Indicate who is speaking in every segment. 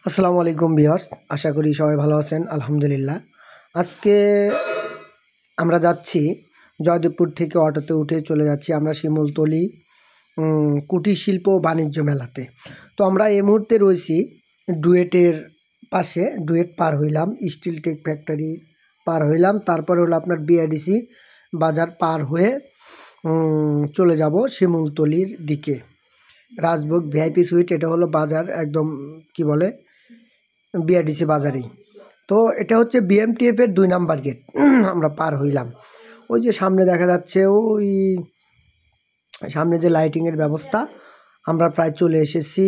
Speaker 1: আসসালামু আলাইকুম ভিউয়ার্স, আশা করি সবাই ভালো আছেন। আলহামদুলিল্লাহ। আজকে আমরা যাচ্ছি জয়দেবপুর থেকে অটোতে উঠে চলে যাচ্ছি আমরা শিমুলতলি কুটির শিল্প ও বাণিজ্য মেলাতে। তো আমরা এই মুহূর্তে রয়েছি ডুয়েটের পাশে। ডুয়েট পার হইলাম, স্টিল টেক ফ্যাক্টরি পার হইলাম, তারপরে হলো আপনার বিআইডিসি বাজার পার হয়ে চলে যাব শিমুলতলির দিকে। রাজভোগ ভিআইপি সুইট, এটা হলো বাজার একদম কি বলে বিআরডিসি বাজারেই। তো এটা হচ্ছে বিএমটিএফ এর 2 নাম্বার গেট। আমরা পার হইলাম, ওই যে সামনে দেখা যাচ্ছে, ওই সামনে যে লাইটিংয়ের ব্যবস্থা। আমরা প্রায় চলে এসেছি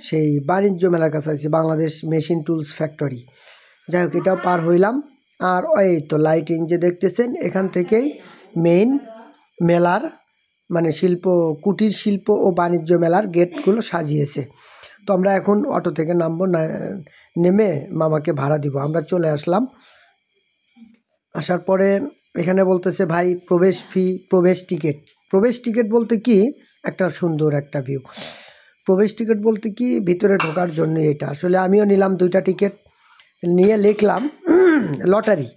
Speaker 1: সেই বাণিজ্য মেলার কাছাকাছি, বাংলাদেশ মেশিন টুলস ফ্যাক্টরি। যাই হোক, এটাও পার হইলাম। আর এই তো লাইটিং যে দেখতেছেন, এখান থেকেই মেইন মেলার মানে কুটির শিল্প ও বাণিজ্য মেলার গেটগুলো সাজিয়েছে। তো আমরা এখন অটো থেকে নামবো, নেমে মামাকে ভাড়া দিব। আমরা চলে আসলাম। আসার পরে এখানে বলতেছে ভাই প্রবেশ ফি, প্রবেশ টিকিট বলতে কি একটা সুন্দর একটা ভিউ। প্রবেশ টিকিট বলতে কি ভিতরে ঢোকার জন্য। এটা আসলে আমিও নিলাম 2টা টিকিট নিয়ে, লিখলাম লটারি,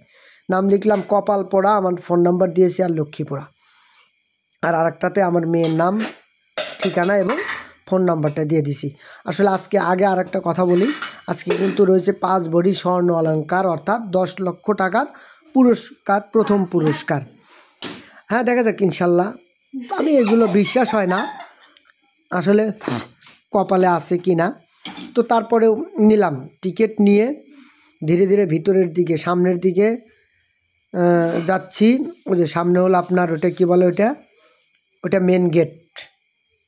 Speaker 1: নাম লিখলাম কপাল পোড়া, আমার ফোন নাম্বার দিয়েছি আর লক্ষ্মীপুরা, আর আরেকটাতে আমার মেয়ের নাম, ঠিকানা এবং ফোন নাম্বারটা দিয়ে দিছি। আসলে আগে আর একটা কথা বলি, আজকে কিন্তু রয়েছে 5 ভরি স্বর্ণ অলংকার, অর্থাৎ 10 লক্ষ টাকার পুরস্কার, প্রথম পুরস্কার। হ্যাঁ, দেখা যাক ইনশাল্লাহ। আমি এগুলো বিশ্বাস হয় না আসলে কপালে আছে কি না। তো তারপরেও নিলাম টিকিট নিয়ে ধীরে ধীরে ভিতরের দিকে, সামনের দিকে যাচ্ছি। ওই যে সামনে হলো আপনার ওটা কি বলে, ওটা মেন গেট।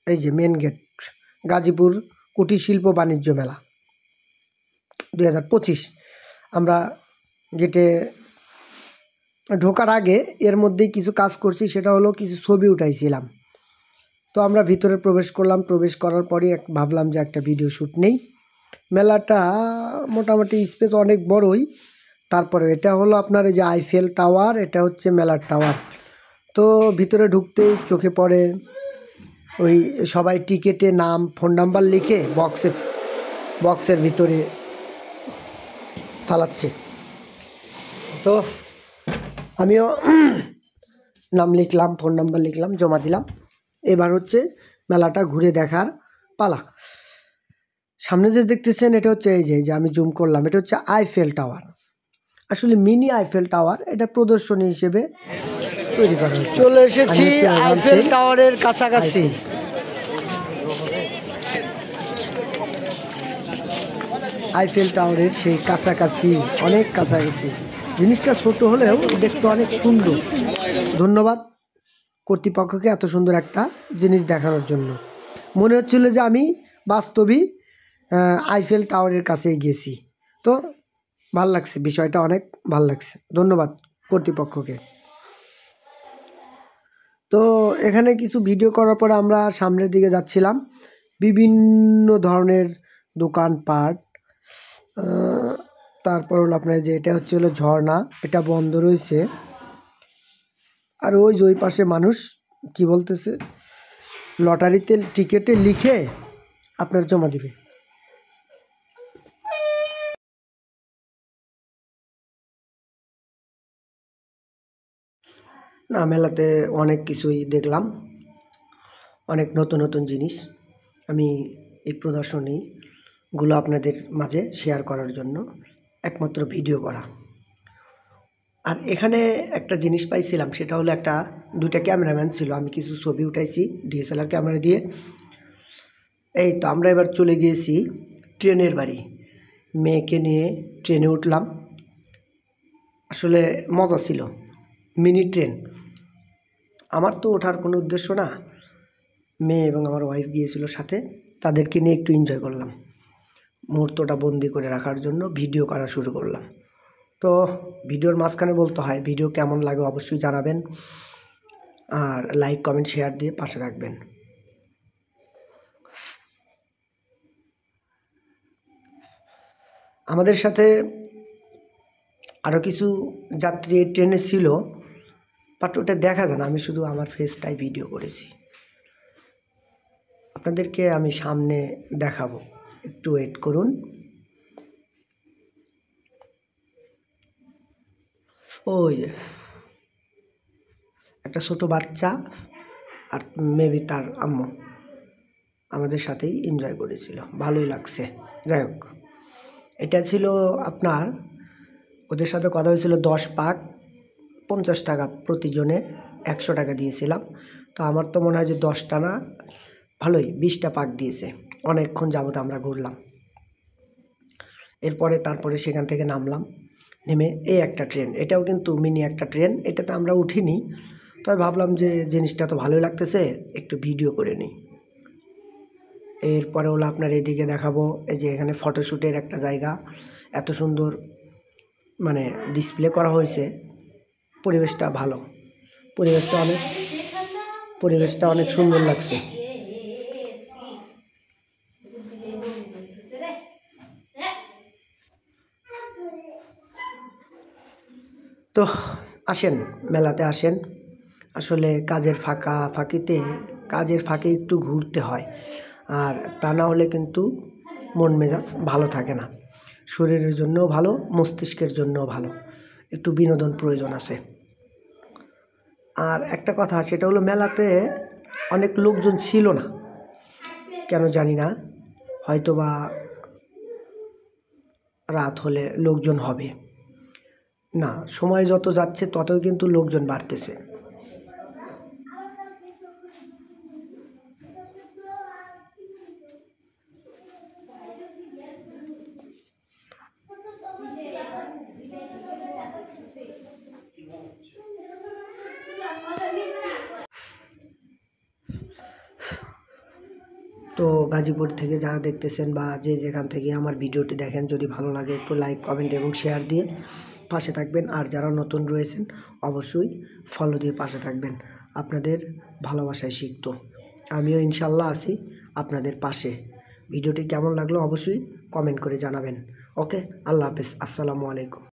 Speaker 1: এই যে মেন গেট, গাজীপুর কুটির শিল্প বাণিজ্য মেলা 2025। আমরা গেটে ঢোকার আগে এর মধ্যেই কিছু কাজ করছি, সেটা হলো কিছু ছবি উঠাইছিলাম। তো আমরা ভিতরে প্রবেশ করলাম। প্রবেশ করার পরই ভাবলাম যে একটা ভিডিও শ্যুট নেই। মেলাটা মোটামুটি স্পেস অনেক বড়ই। তারপরে এটা হলো আপনার এই যে আইফেল টাওয়ার, এটা হচ্ছে মেলার টাওয়ার। তো ভিতরে ঢুকতেই চোখে পড়ে ওই সবাই টিকিটে নাম, ফোন নাম্বার লিখে বক্সের ভিতরে ফালাচ্ছে। তো আমিও নাম লিখলাম, ফোন নাম্বার লিখলাম, জমা দিলাম। এবার হচ্ছে মেলাটা ঘুরে দেখার পালা। সামনে যে দেখতেছেন, এটা হচ্ছে এই যে আমি জুম করলাম, এটা হচ্ছে আইফেল টাওয়ার। আসলে মিনি আইফেল টাওয়ার, এটা প্রদর্শনী হিসেবে তৈরি করা হয়েছে। চলে এসেছি আইফেল টাওয়ারের কাছাকাছি। আইফেল টাওয়ারের সেই কাছাকাছি, অনেক কাছাকাছি। জিনিসটা ছোট হলেও দেখতে অনেক সুন্দর। ধন্যবাদ কর্তৃপক্ষকে এত সুন্দর একটা জিনিস দেখানোর জন্য। মনে হচ্ছিল যে আমি বাস্তবই আইফেল টাওয়ারের কাছেই গেছি। তো ভাল লাগছে, বিষয়টা অনেক ভাল লাগছে। ধন্যবাদ কর্তৃপক্ষকে। তো এখানে কিছু ভিডিও করার পরে আমরা সামনের দিকে যাচ্ছিলাম। বিভিন্ন ধরনের দোকানপাট। তারপর হলো আপনার যে এটা হচ্ছে হলো ঝর্ণা, এটা বন্ধ রয়েছে। আর ওই যে ওই পাশে মানুষ কি বলতেছে, লটারিতে টিকিটে লিখে আপনার জমা দিবে। না, মেলাতে অনেক কিছুই দেখলাম, অনেক নতুন নতুন জিনিস। আমি এই প্রদর্শনীগুলো আপনাদের মাঝে শেয়ার করার জন্য একমাত্র ভিডিও করা। আর এখানে একটা জিনিস পাইছিলাম, সেটা হলো 2টা ক্যামেরাম্যান ছিল। আমি কিছু ছবি উঠাইছি ডিএসএলআর ক্যামেরা দিয়ে। এই তো আমরা এবার চলে গিয়েছি ট্রেনের বাড়ি। মেয়েকে নিয়ে ট্রেনে উঠলাম। আসলে মজা ছিল, মিনি ট্রেন। আমার তো ওঠার কোনো উদ্দেশ্য না, মেয়ে এবং আমার ওয়াইফ গিয়েছিল সাথে, তাদেরকে নিয়ে একটু এনজয় করলাম। মুহূর্তটা বন্দি করে রাখার জন্য ভিডিও করা শুরু করলাম। তো ভিডিওর মাঝখানে বলতে হয়, ভিডিও কেমন লাগে অবশ্যই জানাবেন, আর লাইক, কমেন্ট, শেয়ার দিয়ে পাশে রাখবেন। আমাদের সাথে আরও কিছু যাত্রী ট্রেনে ছিল, বাট ওটা দেখা যায় না। আমি শুধু আমার ফেসটাই ভিডিও করেছি, আপনাদেরকে আমি সামনে দেখাবো, একটু ওয়েট করুন। ওই যে একটা ছোট বাচ্চা আর মেবি তার আম্মু আমাদের সাথেই এনজয় করেছিল, ভালোই লাগছে। যাই হোক, এটা ছিল আপনার, ওদের সাথে কথা হয়েছিল 10 পাক 50 টাকা প্রতিজনে, 100 টাকা দিয়েছিলাম। তো আমার তো মনে হয় যে 10টা না, ভালোই 20টা পাক দিয়েছে। অনেকক্ষণ যাবত আমরা ঘুরলাম। তারপরে সেখান থেকে নামলাম, নেমে এই একটা ট্রেন, এটাও কিন্তু মিনি একটা ট্রেন, এটাতে আমরা উঠিনি, তবে ভাবলাম যে জিনিসটা তো ভালোই লাগতেছে, একটু ভিডিও করে নিই। এরপরে হলো আপনার এদিকে দেখাবো, এই যে এখানে ফটোশ্যুটের একটা জায়গা, এত সুন্দর মানে ডিসপ্লে করা হয়েছে, পরিবেশটা ভালো, পরিবেশটা অনেক সুন্দর লাগছে। তো আসেন, মেলাতে আসেন, আসলে কাজের ফাঁকে একটু ঘুরতে হয়, আর তা না হলে কিন্তু মন মেজাজ ভালো থাকে না, শরীরের জন্যও ভালো, মস্তিষ্কের জন্যও ভালো, একটু বিনোদন প্রয়োজন আছে। আর একটা কথা, সেটা হলো মেলাতে অনেক লোকজন ছিল না, কেন জানি না, হয়তোবা রাত হলে লোকজন হবে না, সময় যত যাচ্ছে ততই কিন্তু লোকজন বাড়তেছে। তো গাজীপুর থেকে যারা দেখতেছেন বা যে যেখান থেকে আমার ভিডিওটি দেখেন, যদি ভালো লাগে একটু লাইক, কমেন্ট এবং শেয়ার দিয়ে পাশে থাকবেন। আর যারা নতুন রয়েছেন অবশ্যই ফলো দিয়ে পাশে থাকবেন। আপনাদের ভালোবাসায় শিখতো, আমিও ইনশাল্লাহ আছি আপনাদের পাশে। ভিডিওটি কেমন লাগলো অবশ্যই কমেন্ট করে জানাবেন। ওকে, আল্লাহ হাফেজ, আসসালামু আলাইকুম।